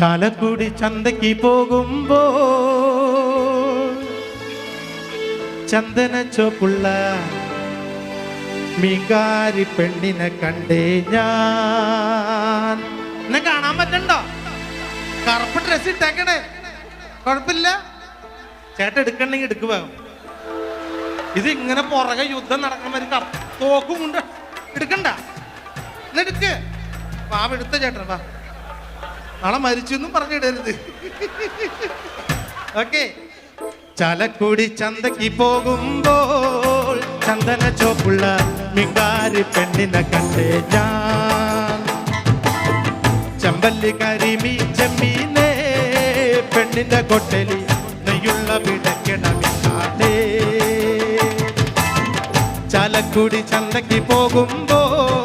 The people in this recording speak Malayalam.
ചാലക്കുടി ചന്തയ്ക്ക് പോകുമ്പോ ചന്ദന ചോപ്പുള്ള മീൻകാരി പെണ്ണിനെ കണ്ടേ ഞാൻ. എന്നെ കാണാൻ പറ്റണ്ടോ? കറുപ്പ് ഡ്രസ് ഇട്ടേക്കണേ, കുഴപ്പമില്ല. ചേട്ടൻ എടുക്കണ്ടെങ്കിൽ എടുക്കുക. ഇത് ഇങ്ങനെ പുറകെ യുദ്ധം നടക്കണ തോക്കും കൊണ്ട് എടുക്കണ്ട, എന്നെടുക്ക്. വാവെടുത്ത ചേട്ടൻ വാ, നാളെ മരിച്ചു എന്നും പറഞ്ഞിടരുത്. ഓക്കെ. ചാലക്കുടി ചന്തയ്ക്ക് പോകുമ്പോൾ ചന്ദന ചോപ്പുള്ള മീൻകാരി പെണ്ണിനെ കണ്ടേ ഞാൻ. ചെമ്പല്ലി കരിമീ ചെമ്മീനേ പെണ്ണിന്റെ കൊട്ടലി നെയ്യുള്ള പിടക്കിടമില്ലാതെ. ചാലക്കുടി ചന്തയ്ക്ക് പോകുമ്പോൾ